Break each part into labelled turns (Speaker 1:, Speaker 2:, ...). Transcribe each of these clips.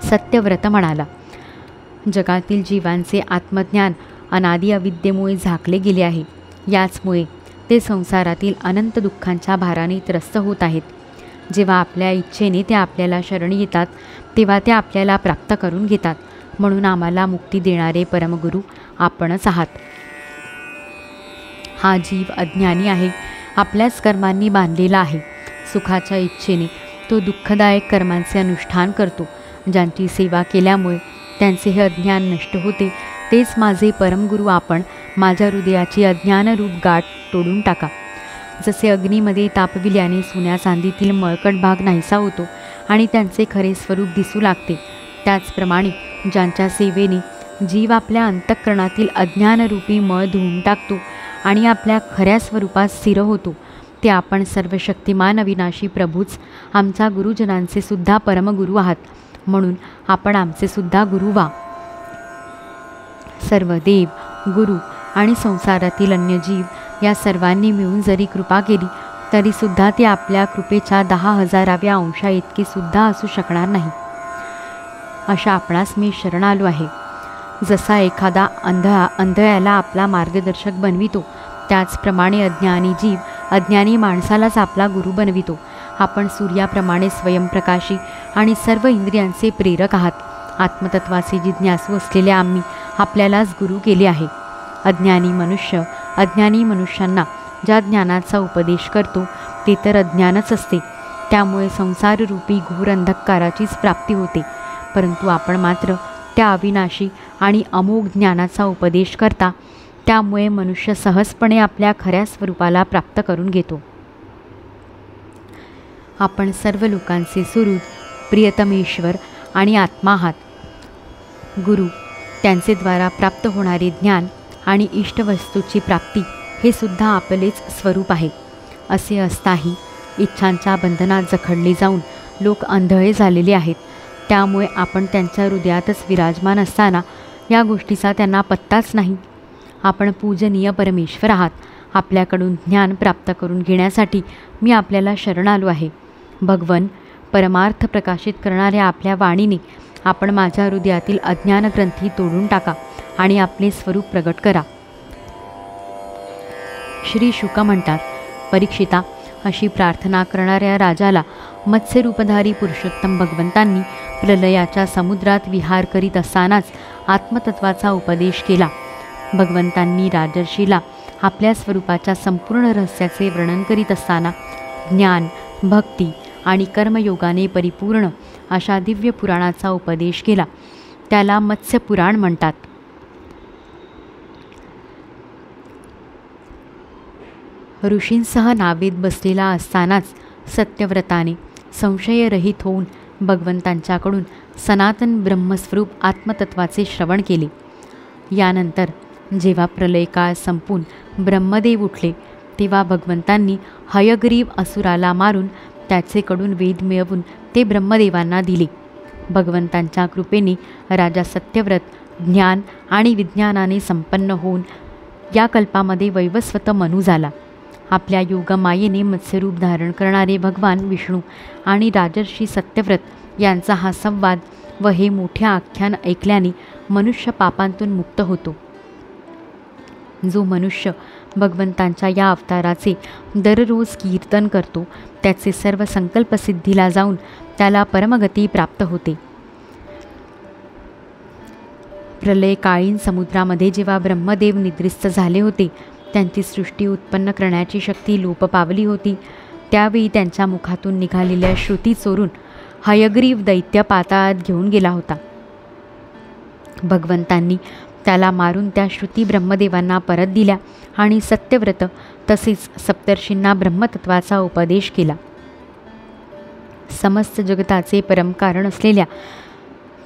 Speaker 1: सत्यव्रत म्हणाला. जगातील जीवांचे आत्मज्ञान अनादि अविद्येमुळे झाकले गेले आहे. याचमुळे ते संसारातील अनंत दुःखांच्या भाराने त्रस्त होत आहेत. जेव्हा आपल्या इच्छेने ते आपल्याला शरण येतात तेव्हा ते आपल्याला प्राप्त करून घेतात. म्हणून आम्हाला मुक्ती देणारे परमगुरू आपणच आहात. हा जीव अज्ञानी आहे, आपल्याच कर्मांनी बांधलेला आहे. सुखाच्या इच्छेने तो दुःखदायक कर्मांचे अनुष्ठान करतो. ज्यांची सेवा केल्यामुळे त्यांचे हे अज्ञान नष्ट होते तेच माझे परमगुरू आपण माझ्या हृदयाची अज्ञानरूप गाठ तोडून टाका. जसे अग्नीमध्ये तापविल्याने सोन्या चांदीतील मळकट भाग नाहीसा होतो आणि त्यांचे खरे स्वरूप दिसू लागते, त्याचप्रमाणे ज्यांच्या सेवेने जीव आपल्या अंतःकरणातील अज्ञानरूपी मळ धुवून टाकतो आणि आपल्या खऱ्या स्वरूपात स्थिर होतो, ते आपण सर्वशक्तिमान अविनाशी प्रभूच आमच्या गुरुजनांचे सुद्धा परमगुरू आहात. म्हणून आपण आमचे सुद्धा गुरु व्हा. सर्व देव, गुरु आणि संसारातील अन्य जीव या सर्वांनी मिळून जरी कृपा केली तरीसुद्धा ती आपल्या कृपेच्या 10,000व्या अंशा इतकी सुद्धा असू शकणार नाही. अशा आपणास मी शरण आलो आहे. जसा एखादा अंधळ्याला आपला मार्गदर्शक बनवितो त्याचप्रमाणे अज्ञानी जीव अज्ञानी माणसालाच आपला गुरु बनवितो. आपण सूर्याप्रमाणे स्वयंप्रकाशी आणि सर्व इंद्रियांचे प्रेरक आहात. आत्मतत्वाचे जिज्ञासू असलेले आम्ही आपल्यालाच गुरु केले आहे. अज्ञानी मनुष्य अज्ञानी मनुष्यांना ज्या ज्ञानाचा उपदेश करतो ते तर अज्ञानच असते. त्यामुळे संसाररूपी घोर अंधकाराचीच प्राप्ती होते. परंतु आपण मात्र त्या अविनाशी आणि अमोघ ज्ञानाचा उपदेश करता. त्यामुळे मनुष्य सहजपणे आपल्या खऱ्या स्वरूपाला प्राप्त करून घेतो. आपण सर्व लोकांचे सुहृद, प्रियतमेश्वर आणि आत्मा आहात. गुरु त्यांचे द्वारा प्राप्त होणारे ज्ञान आणि इष्टवस्तूची प्राप्ती हे सुद्धा आपलेच स्वरूप आहे. असे असताही इच्छांच्या बंधनात जखडले जाऊन लोक आंधळे झालेले आहेत. त्यामुळे आपण त्यांच्या हृदयातच विराजमान असताना या गोष्टीचा त्यांना पत्ताच नाही. आपण पूजनीय परमेश्वर आहात. आपल्याकडून ज्ञान प्राप्त करून घेण्यासाठी मी आपल्याला शरण आलो आहे. भगवन, परमार्थ प्रकाशित करणाऱ्या आपल्या वाणीने आपण माझ्या हृदयातील अज्ञान ग्रंथी तोडून टाका आणि आपले स्वरूप प्रगट करा. श्री शुक म्हणतात, परीक्षिता, अशी प्रार्थना करणाऱ्या राजाला मत्स्यरूपधारी पुरुषोत्तम भगवंतांनी प्रलयाच्या समुद्रात विहार करीत असतानाच आत्मतत्वाचा उपदेश केला. भगवंतांनी राजर्षीला आपल्या स्वरूपाच्या संपूर्ण रहस्याचे वर्णन करीत असताना ज्ञान, भक्ती आणि कर्मयोगाने परिपूर्ण अशा दिव्य पुराणाचा उपदेश केला. त्याला मत्स्य पुराण म्हणतात. ऋषींसह नावेत बसलेला असतानाच सत्यव्रताने संशयरहित होऊन भगवंतांच्याकडून सनातन ब्रह्मस्वरूप आत्मतत्वाचे श्रवण केले. यानंतर जेव्हा प्रलयकाळ संपून ब्रह्मदेव उठले तेव्हा भगवंतांनी हयग्रीव असुराला मारून त्याचेकडून वेद मिळवून ते ब्रह्मदेवांना दिले. भगवंतांच्या कृपेने राजा सत्यव्रत ज्ञान आणि विज्ञानाने संपन्न होऊन या कल्पामध्ये वैवस्वत मनू झाला. आपल्या योगमायेने मत्स्यरूप धारण करणारे भगवान विष्णू आणि राजर्षी सत्यव्रत यांचा हा संवाद व हे मोठे आख्यान ऐकल्याने मनुष्य पापांतून मुक्त होतो. जो मनुष्य भगवंतांच्या या अवताराचे दररोज कीर्तन करतो त्याचे सर्व संकल्प सिद्धीला जाऊन त्याला परमगती प्राप्त होते. प्रलयकालीन समुद्रामध्ये जेव्हा ब्रह्मदेव निद्रिस्त झाले होते, त्यांची सृष्टी उत्पन्न करण्याची शक्ती लोप पावली होती, त्यावेळी त्यांच्या मुखातून निघालेल्या श्रुती चोरून हयग्रीव दैत्य पाताळात घेऊन गेला होता. भगवंतांनी त्याला मारून त्या श्रुती ब्रह्मदेवांना परत दिल्या आणि सत्यव्रत तसेच सप्तर्षींना ब्रह्मतत्वाचा उपदेश केला. समस्त जगताचे परमकारण असलेल्या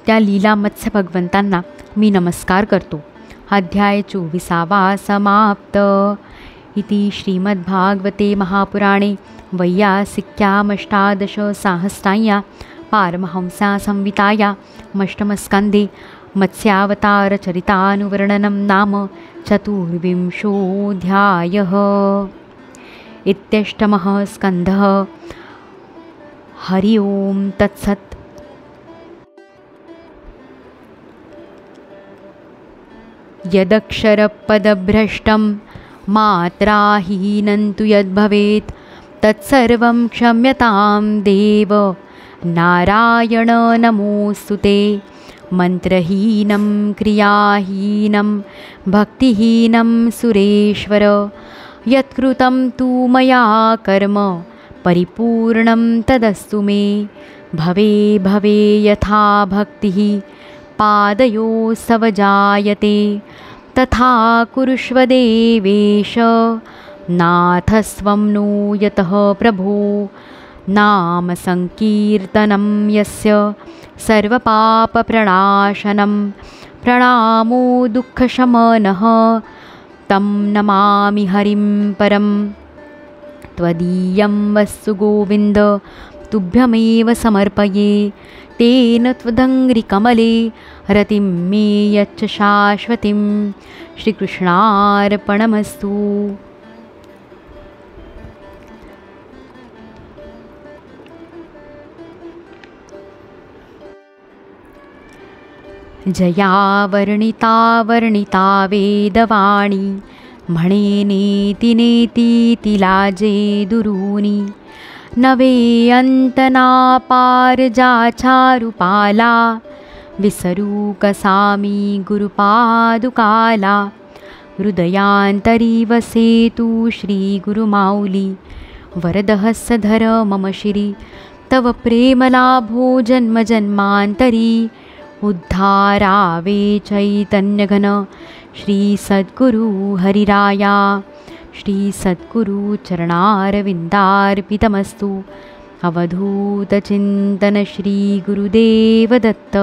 Speaker 1: त्या लीला मत्स्य भगवंतांना मी नमस्कार करतो. अध्याय 24 समाप्त. इति श्रीमद्भागवते महापुराणे वैयासिक्यामष्टादश साहस्राया पारमहंसा संहिताया अष्टमस्कन्धे मत्स्यावतारचरितानुवर्णनं नाम 24 इत्यष्टमः स्कन्धः. हरि ओं तत्सत्. यदक्षरपदभ्रष्टं मात्राहीनं तु यद्भवेत् तत्सर्वं क्षम्यतां देव नारायण नमोऽस्तु ते। मन्त्रहीनं क्रियाहीनं भक्तिहीनं सुरेश्वर यत्कृतं तु मया कर्म परिपूर्णं तदस्तु मे। भवे भवे यथा भक्तिः पादयोस्तव जायते तथा कुरुष्व देवेश नाथस्त्वं नो यतः प्रभो। नाम संकीर्तनं यस्य सर्वपापप्रणाशनं प्रणामो दुःखशमनः तं नमामि हरिं परं। त्वदीयं वस्तु गोविन्द तुभ्यमेव समर्पये तेन त्वदङ्घ्रिकमले रतिं मे यच्च शाश्वतीं। श्रीकृष्णार्पणमस्तु। जया वर्णिता वर्णिता वेदवाणी म्हणे नेति नेतीति लाजे दुरूनी। नवे अंतना पार जाचारुपाला विसरू कसामी गुरुपादुकाला। हृदयांतरी वसेतु श्रीगुरुमाऊली वरदहस्तधर मम श्री। तव प्रेमलाभो जन्म जन्मांतरी उद्धारावे चैतन्यघन। श्री सद्गुरु हरिराया श्री सद्गुरु चरणारविन्दार्पितमस्तु। अवधूतचिन्तन श्री गुरुदेव दत्त।